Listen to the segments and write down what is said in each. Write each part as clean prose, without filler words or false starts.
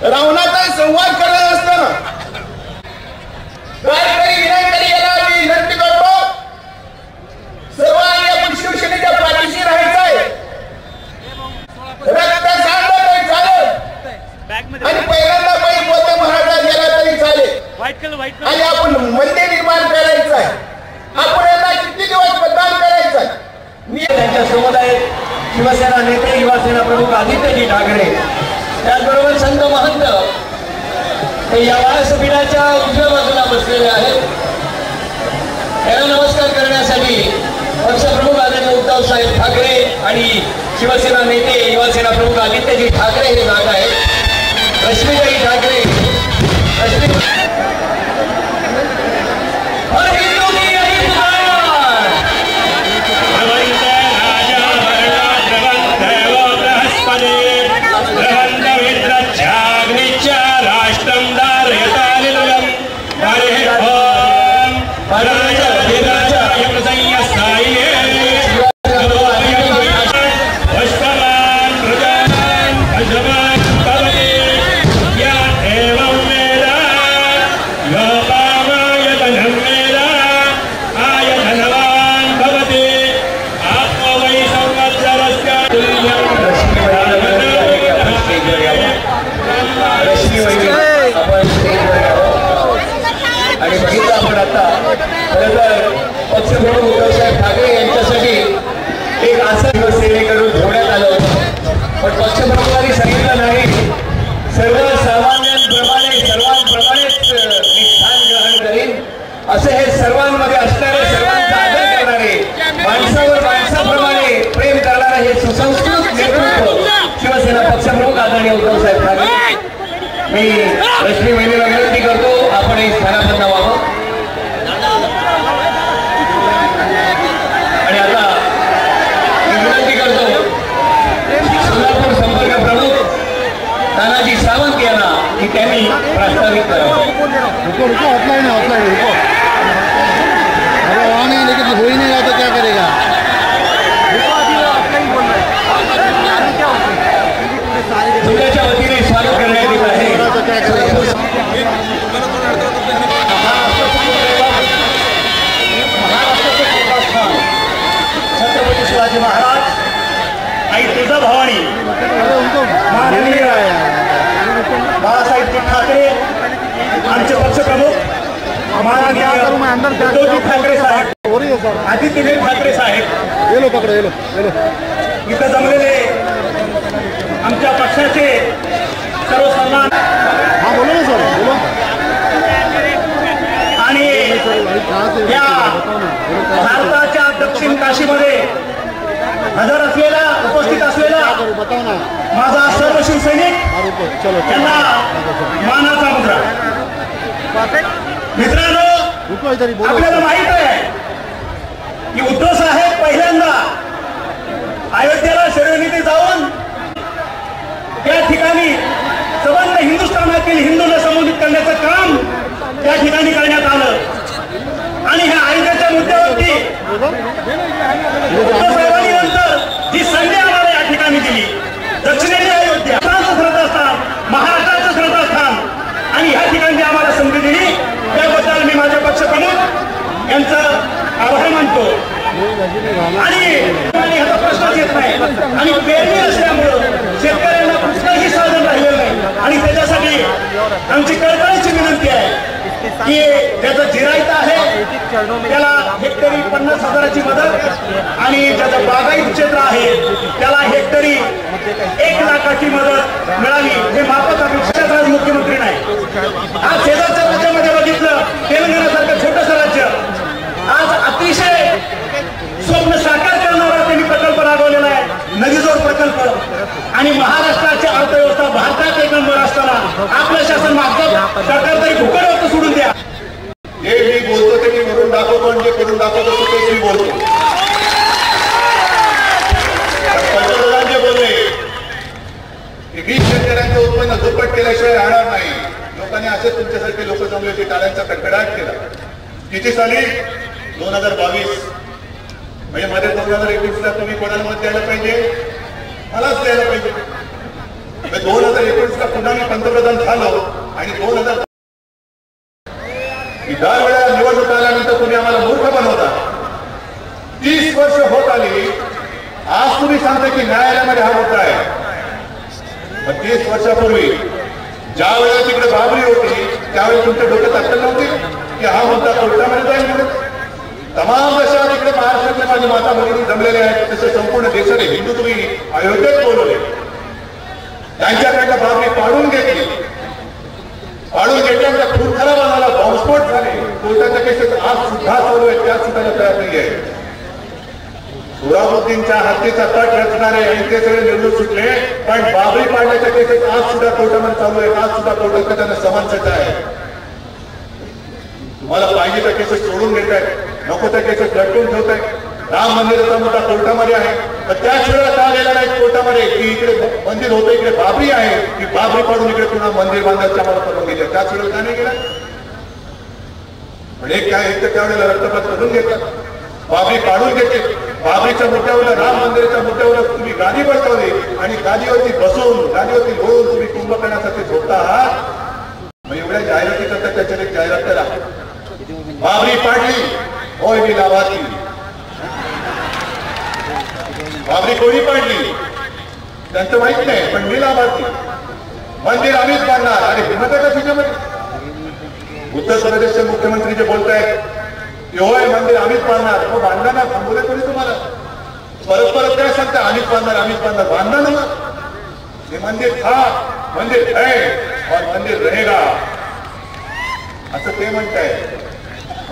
रावणाचा संवाद करत असताना गायकरी विनयकरी याला मी विनंती करतो, सर्वांनी आपण शिवसेनेच्या पाठीशी राहायचं आहे. रक्त सांडलं तरी चालेल आणि पहिल्यांदा बाई मोठ्या महाराजात गेला तरी चालेल आणि आपण मंदिर निर्माण करायचं आहे. आपण यांना किती दिवस मतदान करायचं आहे. मी त्यांच्या सोबत आहे शिवसेना नेते युवासेना प्रमुख आदित्यजी ठाकरे, त्याचबरोबर संत महंत हे या व्यासपीठाच्या उजव्या बाजूला बसलेले आहेत. त्यांना नमस्कार करण्यासाठी पक्षप्रमुख आदरणीय उद्धव साहेब ठाकरे आणि शिवसेना नेते युवासेना प्रमुख आदित्यजी ठाकरे हे जात आहेत. रश्मीताई ठाकरे पक्षप्रमुख उद्धवसाहेब ठाकरे यांच्यासाठी एक असं शिवसेनेकडून ठेवण्यात आलं होतं, पण पक्षप्रमुखांनी सांगितलं नाही. सर्वांप्रमाणेच मी स्थान ग्रहण करीन, असे हे सर्वांमध्ये असणारे, सर्वांचा आदर करणारे, माणसाप्रमाणे प्रेम करणारे हे सुसंस्कृत नेतृत्व शिवसेना पक्षप्रमुख आदरणीय उद्धवसाहेब ठाकरे. मी रश्मी वहिनीला विनंती करतो, आपण हे स्थानापन्न व्हावं. आणि आता मी विनंती करतो सोलापूर संपर्क प्रमुख तानाजी सावंत यांना की त्यांनी प्रस्तावित करावं. अरे वहाँ नहीं, लेकिन हो ही नहीं रहा तो क्या करेगा. तुमच्या वतीने स्वागत करण्यात येत आहे. छत्रपती शिवाजी महाराज आई तुळजाभवानी माननीय बाळासाहेब ठाकरे आमचे पक्षप्रमुख माननीय उद्धवजी ठाकरे साहेब, आदित्यजी ठाकरे साहेब इथं जमलेले आमच्या पक्षाचे सर्व सन्मान आणि या भारताच्या दक्षिण काशीमध्ये हजर असलेला, उपस्थित असलेला माझा सर्व शिवसैनिक त्यांना मानाचा मुद्रा. मित्रांनो, आपल्याला माहित आहे की उद्धव साहेब पहिल्यांदा अयोध्येला शरणीने जाऊन त्या ठिकाणी संबंध हिंदुस्थानातील हिंदूंना संबोधित करण्याचं काम त्या ठिकाणी करण्यात आलं. आणि ह्या अयोध्येच्या मुद्द्यावरती उद्धव साहेबांनी नंतर जी संधी आम्हाला या ठिकाणी दिली, दक्षिणेची अयोध्या श्रद्धास्थान, महाराष्ट्राचं श्रद्धास्थान, आणि ह्या ठिकाणी आम्हाला संधी दिली त्याबद्दल मी माझे पक्षप्रमुख यांचं आभार मानतो. आणि ह्याचा प्रश्नच येत नाही. आणि पेरणी असल्यामुळं शेतकऱ्यांना कुठलंही साधन राहिलेलं नाही. आणि त्याच्यासाठी आमची कळकळीची विनंती आहे की ज्याचं जिरायतं आहे त्याला हेक्टरी 50,000ची मदत, आणि ज्याचं बागायत क्षेत्र आहे त्याला हेक्टरी 1 लाखाची मदत मिळावी, हे माफक अपेक्षा आज मुख्यमंत्री नाही. आज शेजारच्या राज्यामध्ये बघितलं, तेलंगणासारखं छोटंसं राज्य आज अतिशय स्वप्न साकार करणारा त्यांनी प्रकल्प राबवलेला आहे, नदीजोड प्रकल्प. आणि महाराष्ट्राची अर्थव्यवस्था भारतात एक नंबर असताना आपलं शासन मागचं सरकार तरी भूकरवरचं सोडून द्या. हे मी बोलतो ते मी करून दाखवतो, आणि जे करून दाखवतो तेच मी बोलतो. पंतप्रधान जे बोलले की 20 शेतकऱ्यांचं उत्पन्न दुप्पट केल्याशिवाय राहणार नाही. लोकांनी असेच तुमच्यासारखे लोक जमले होते, टाळ्यांचा कडकडाट केला. किती साली 2022 म्हणजे मध्ये 2021ला तुम्ही कोणाला मत द्यायला पाहिजे, मलाच द्यायला पाहिजे. 2019ला पुन्हा मी पंतप्रधान झालो आणि 2000 दर वेळा निवडणूक आल्यानंतर तुम्ही आम्हाला मूर्ख बनवता. 30 वर्ष होत आली, आज तुम्ही सांगता की न्यायालयामध्ये हा मुद्दा आहे. 30 वर्षापूर्वी ज्या वेळेला तिकडे बाबरी होती त्यावेळी तुमच्या डोक्यात अक्कल नव्हती की हा मुद्दा कोर्टामध्ये जाईल म्हणून. तमाम देशात इकडे महाराष्ट्रातले माझी माता भगिनी जमलेले आहेत, तसे संपूर्ण देशाने हिंदू तुम्ही अयोध्येत बोलवले. त्यांच्याकडनं बाबरी पाडून घेतली. पाडून घेतल्यानंतर खून खराब झाला, बॉम्बस्फोट झाले. कोर्टाच्या केसेस आज सुद्धा चालू आहेत, त्या सुद्धा तयार नाही आहे. सोहराबुद्दीनच्या हत्येचा कट रचणारे आणि ते सगळे निर्णय सुटले, पण बाबरी पाडण्याच्या केसेस आज सुद्धा कोर्टामध्ये चालू आहेत. आज सुद्धा कोर्टात त्यांना समन्स आहे. तुम्हाला पाहिजे त्या केसेस सोडून घेत आहेत, नको त्या केसेस लटकून ठेवत आहेत. राम मंदिराचा मुद्दा कोर्टामध्ये आहे, तर त्याच वेळेला का गेला नाही कोर्टामध्ये की इकडे मंदिर होतं, इकडे बाबरी आहे, की बाबरी पाडून इकडे पुन्हा मंदिर बांधायची आम्हाला परवानगी द्या. त्याच वेळेला का नाही गेला? पण एक काय, एक तर त्यावेळेला रक्तपात करून घेतला, बाबरी काढून घेतली. बाबरीच्या मुद्द्यावर, राम मंदिराच्या मुद्द्यावर तुम्ही गादी बसवली आणि गादीवरती बसून, गादीवरती लोळून तुम्ही कुंभकर्णासाठी झोपता आहात. एवढ्या जाहिराती करतात, त्याच्यात एक जाहिरात करा, बाबरी पाडली, होय मी लाभार्थी. बाबरी कोणी पाडली त्यांचं माहित नाही, पण मी लाभार्थी. मंदिर आम्हीच बांधणार. आणि हिंमत आहे का त्याच्यामध्ये? उत्तर प्रदेशचे मुख्यमंत्री जे बोलतायत की होय मंदिर आम्हीच बांधणार, मग बांधला ना, थांबू दे कोणी तुम्हाला. परत परत काय सांगता, आम्हीच बांधणार, आम्हीच बांधणार. बांधणार ना मग. हे मंदिर था, मंदिर है और मंदिर रहेगा असं ते म्हणताय.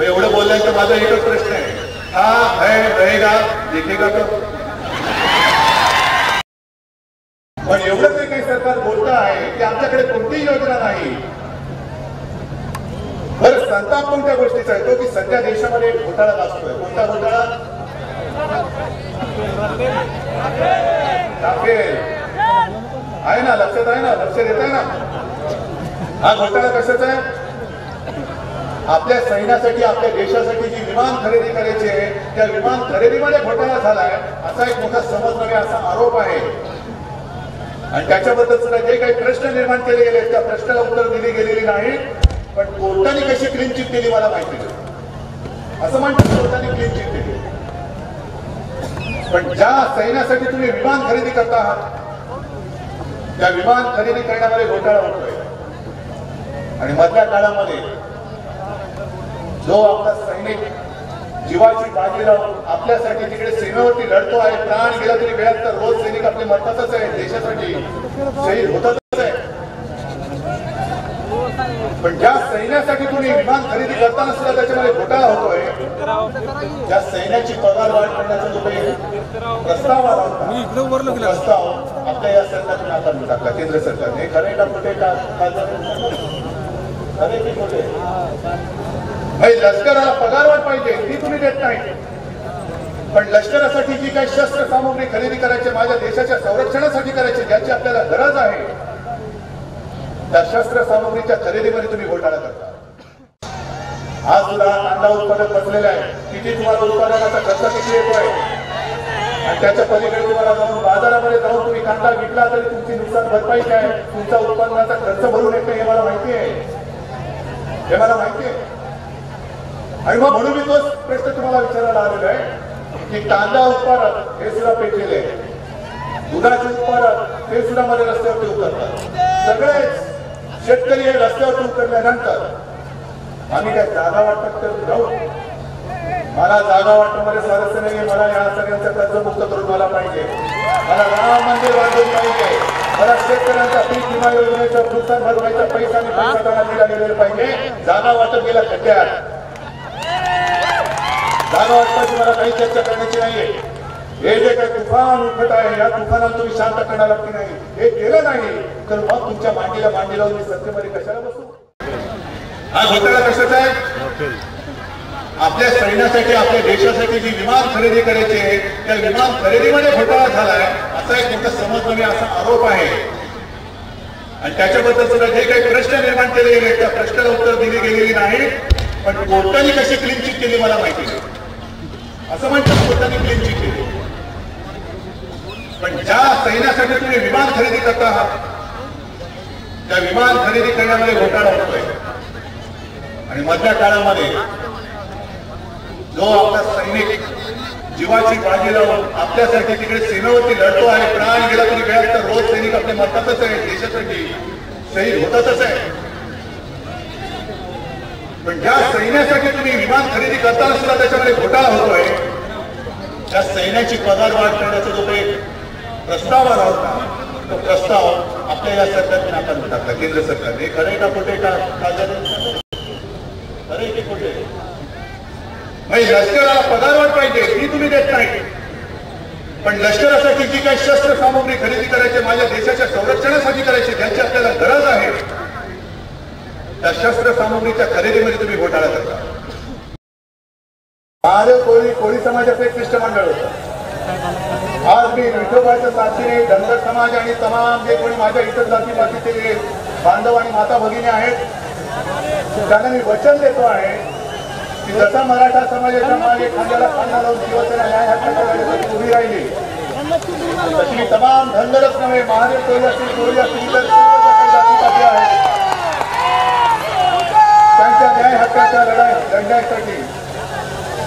एवढं बोलल्यानंतर माझा एकच प्रश्न आहे, हा है रहेगा दिखेगा तो? पण एवढंच काही सरकार बोलत आहे की आमच्याकडे कोणतीही योजना नाही. बरं, संताप कोणत्या गोष्टीचा आहे? तो की सध्या देशामध्ये घोटाळा असतोय. कोणता घोटाळा? राफेल आहे ना, लक्षात आहे ना, लक्षात येत आहे ना. हा घोटाळा कशाचा आहे? आपल्या सैन्यासाठी, आपल्या देशासाठी जी विमान खरेदी करायची आहे, त्या विमान खरेदीमध्ये घोटाळा झालाय असा एक मोठा समज नव्हे, असा आरोप आहे. आणि त्याच्याबद्दल सुद्धा जे काही प्रश्न निर्माण केले गेले त्या प्रश्नाला उत्तर दिली गेलेली नाही. पण कोर्टाने कशी क्लीन चिट केली मला माहिती नाही. असं म्हणतात कोर्टाने क्लीन चिट केली, पण ज्या सैन्यासाठी तुम्ही विमान खरेदी करता आहात त्या विमान खरेदी करण्यामध्ये घोटाळा होतोय. आणि मधल्या काळामध्ये जो आपला सैनिक जीवाची बाजी लावून आपल्यासाठी तिकडे सीमेवरती लढतो आहे, प्राण गेला तरी वेळात, तर रोज सैनिक आपले मरतातच आहे, देशासाठी शहीद होतातच आहे. पण ज्या सैन्यासाठी तुम्ही विमान खरेदी करताना सुद्धा त्याच्यामध्ये घोटाळा होतोय, त्या सैन्याची पगार वाढ करण्याचा जो काही प्रस्ताव आला होता, प्रस्ताव आपल्या या सरकारने आता टाकला, केंद्र सरकारने. खरे का कुठे का खरे की कुठे? लष्कराला पगारवाढ पाहिजे, ती तुम्ही देत नाही. पण लष्करासाठी जी काही शस्त्र सामुग्री खरेदी करायची, माझ्या देशाच्या संरक्षणासाठी करायची, ज्याची आपल्याला गरज आहे, त्या शस्त्र सामुग्रीच्या खरेदीमध्ये तुम्ही घोटाळा करता. आज सुद्धा कांदा उत्पादक बसलेला आहे. किती तुम्हाला उत्पादनाचा खर्च किती येतोय, आणि त्याच्या पलीकडे तुम्हाला जाऊन बाजारामध्ये जाऊन तुम्ही कांदा विकला तरी तुमची नुकसान भरपाई काय, तुमचा उत्पादनाचा खर्च भरून येतो, हे मला माहिती आहे, हे मला माहिती आहे. आणि मग म्हणून मी तोच प्रश्न तुम्हाला विचारायला आलेला आहे की कांदा उत्पादक हे सुद्धा पेटलेले आहे, दुधाचे उत्पादक हे सुद्धा मध्ये रस्त्यावरती उतरतात. सगळेच शेतकरी हे रस्त्यावरती उतरल्यानंतर आम्ही काय जागा वाटप तर जाऊ? मला जागा वाटपामध्ये स्वारस्य नाही. मला या सगळ्यांचा कर्जमुक्त करून मला पाहिजे, मला राम मंदिर बांधून पाहिजे, मला शेतकऱ्यांचा पीक विमा योजनेचा नुकसान भरपाईचा पैसा आणि पैसा त्यांना दिला गेलेला पाहिजे. जागा वाटप गेला खड्ड्यात. जागा वाटपाची मला काही चर्चा करण्याची नाहीये. हे जे काही तुफान उठत आहे, या तुफानाला तुम्ही शांत करणार की नाही, हे केलं नाही तर मग तुमच्या मांडीला मांडी लावून मी सत्तेमध्ये कशाला बसू? हा घोटाळा कशाचा आहे? आपल्या सैन्यासाठी, आपल्या देशासाठी जी विमान खरेदी करायची आहे, त्या विमान खरेदीमध्ये घोटाळा झालाय असा एक मोठा समज नव्हे, असा आरोप आहे. आणि त्याच्याबद्दल सुद्धा जे काही प्रश्न निर्माण केले गेले त्या प्रश्नाला उत्तर दिली गेलेली नाही. पण कोर्टाने कशी क्लीन चिट केली मला माहिती नाही. असं म्हणतात कोर्टाने क्लीन चिट केली, पण ज्या सैन्यासाठी तुम्ही विमान खरेदी करता आहात त्या विमान खरेदी करण्यामध्ये घोटाळा होतोय आणि मधल्या काळामध्ये जो आपला सैनिक जीवाची बाजी लावून आपल्यासाठी तिकडे सीमेवरती लढतो आहे, प्राण गेला तरी वेळात तर रोज सैनिक आपले मरतातच आहे, देशासाठी शहीद होतातच आहे. पण ज्या सैन्यासाठी तुम्ही विमान खरेदी करताना सुद्धा त्याच्यामध्ये घोटाळा होतोय, त्या सैन्याची पगार वाढ करण्याचा जो काही प्रस्ताव आला होता, तो प्रस्ताव आपल्या या सरकारने नाकारून टाकला, केंद्र सरकारने. खरे का खोटे का खरे की खोटे? लष्कराला पगार वाढ पाहिजे ती तुम्ही देत नाही, पण लष्करासाठी जी काही शस्त्र सामुग्री खरेदी करायची, माझ्या देशाच्या संरक्षणासाठी करायची, ज्यांची आपल्याला गरज आहे, त्या शस्त्र सामुग्रीच्या खरेदीमध्ये तुम्ही घोटाळा करता. कोळी समाजाचं एक शिष्टमंडळ होतं. आज मी विठोबाच्या साथीने धनगर समाज आणि तमाम जे कोणी माझ्या इतर जाती बाकीचे बांधव आणि माता भगिनी आहेत, त्यांना मी वचन देतो आहे की जसा मराठा समाजाच्या मागे खांद्याला खांदा लावून शिवसेना न्याय हक्काच्या लढ्यासाठी उभी राहिली, तशी तमाम धनगरच नव्हे, महादेव कोळी असतील, कोळी असतील, इतर जाती आहेत, त्यांच्या न्याय हक्काच्या लढण्यासाठी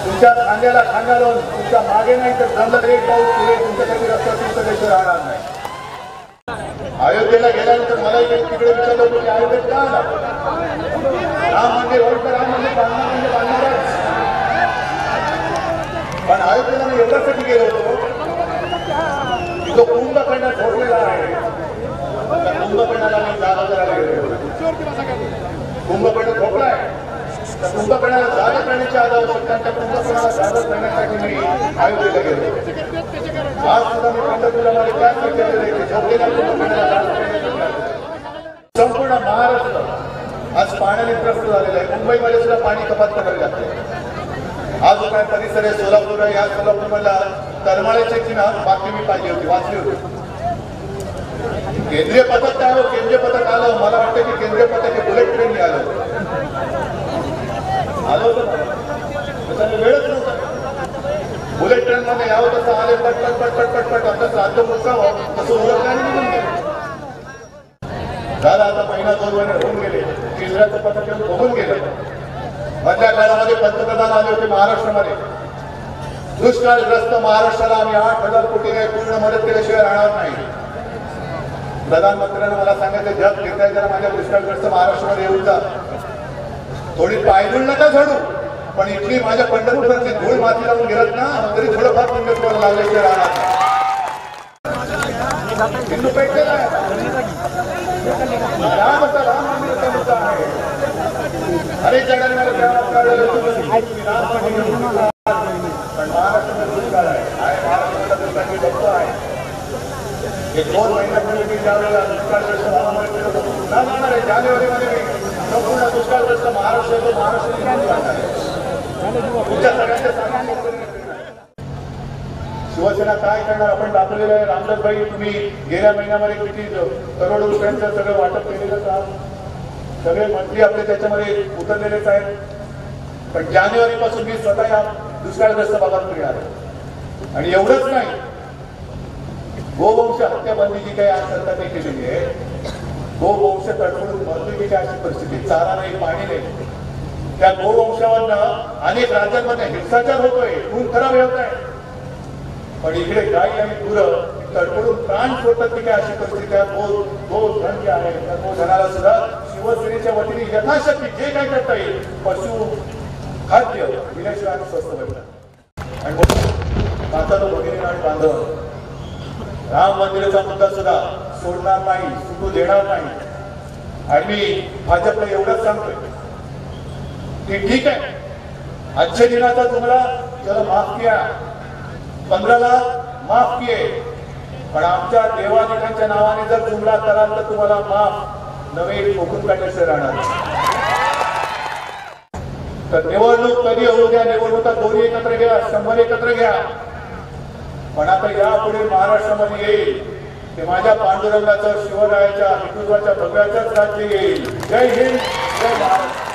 तुमच्या खांद्याला खांदा लावून, तुमच्या मागे नाही तर जंगल एक पाऊस पुढे तुमच्यासाठी रस्त्यातून सगळीकडे राहणार नाही. अयोध्येला गेल्यानंतर मला तिकडे विचारलं होतं की अयोध्येत का आला? राम मंदिर होईल तर राम मंदिर बांधणार म्हणजे बांधणारच. पण अयोध्येला मी एवढ्यासाठी गेलो होतो की तो कुंभकर्ण ठोकलेला आहे, त्या कुंभकर्णाला मी जागा करायला गेलो. कुंभकर्ण ठोकलाय, त्या कुंभकर्णाला जागा करण्याची आज आवश्यकता, त्या कुंभकर्णाला जागा करण्यासाठी मी अयोध्येला गेलो. आज सुद्धा मी पंढरपुरामध्ये त्याच विचारलेलं आहे की झोपलेल्या कुंभकर्णाला जागा करण्याची. संपूर्ण महाराष्ट्र आज पाण्याने त्रस्त झालेलं आहे. मुंबईमध्ये सुद्धा पाणी कपात करावी लागते. आज जो काय परिसर आहे सोलापूर आहे, या सोलापूरमधला करमाळ्याची बातमी मी पाहिली होती, वाचली होती. केंद्रीय पथक काय हो, केंद्रीय पथक आलं, मला वाटतं की केंद्रीय पथक हे बुलेट ट्रेनने आलं होतं, वेळच नव्हता. बुलेट ट्रेन मध्ये यावं तसं आले, पटपट पटपट पटपट असं राज्य मुसावं तसं ओळखलं आणि निघून गेलं. झालं आता महिना 2 महिने होऊन गेले, केंद्राचं पथक येऊन बघून गेलं. मधल्या काळामध्ये पंतप्रधान आले होते महाराष्ट्रामध्ये. दुष्काळग्रस्त महाराष्ट्राला आम्ही 8,000 कोटी पूर्ण मदत केल्याशिवाय राहणार नाही. प्रधानमंत्र्यांना मला सांगायचं, जग फिरताय जरा माझ्या दुष्काळग्रस्त महाराष्ट्रामध्ये येऊन जा. थोडी पायधूळ नका झोडू, पण इथली माझ्या पंढरपूरची धूळ माती लावून गेलात ना तरी थोडंफार पंढरपूरला लागल्याशिवाय राहणार. हिंदू पेटलेला आहे, राम मंदिराचा मुद्दा आहे. अनेक जणांनी मला पण महाराष्ट्रामध्ये दुष्काळ आहे, महाराष्ट्राला दुष्काळी बघतो आहे. 2 महिन्यापूर्वी मी ज्यावेळेला दुष्काळग्रस्त भागामध्ये जाणार आहे, जानेवारीमध्ये मी संपूर्ण दुष्काळग्रस्त महाराष्ट्र येतो, तुमच्या सगळ्यांच्या शिवसेना काय करणार आपण दाखवलेलं आहे. रामदासभाई, तुम्ही गेल्या महिन्यामध्ये किती करोडो रुपयांचं सगळं वाटप केलेलं आहात, सगळे मंत्री आपले त्याच्यामध्ये उतरलेलेच आहेत. पण जानेवारीपासून मी स्वतः या दुष्काळग्रस्त भागात येणार आहे. आणि एवढंच नाही, गोवंश हत्याबंदी जी काही आज सरकारने केलेली आहे, गोवंश तडफडून मरली की काय अशी परिस्थिती, चारा नाही, पाणी नाही. त्या गोवंशावरनं अनेक राज्यांमध्ये हिंसाचार होतोय, खून खराब होत आहे. पण इकडे गाई आणि गुरं तडफडून प्राण सोडतात की काय अशी परिस्थिती आहे. गोधन जे आहे त्या गोधनाला सुद्धा शिवसेनेच्या वतीने यथाशक्ती जे काही करता येईल पशु खाद्य दिल्याशिवाय स्वस्त भेटतात. आणि माता भगिनी आणि बांधव, राम मंदिराचा मुद्दा सुद्धा सोडणार नाही, सुटू देणार नाही. आणि मी भाजपला एवढंच सांगतोय की ठीक आहे, आजच्या दिनाचा तुम्हाला चला माफ किया, 15 लाख माफ किए, पण आमच्या देवादिकांच्या नावाने जर जुमला कराल तर तुम्हाला माफ नवे ठोकून काढल्याशिवाय राहणार. तर निवडणूक कधी होऊ द्या, निवडणुका दोन्ही एकत्र घ्या, 100 एकत्र घ्या. पण आता यापुढे महाराष्ट्रामध्ये येईल ते माझ्या पांडुरंगाचं, शिवरायाच्या, हिंदुत्वाच्या भव्याचंच राज्य येईल. जय हिंद, जय महाराष्ट्र.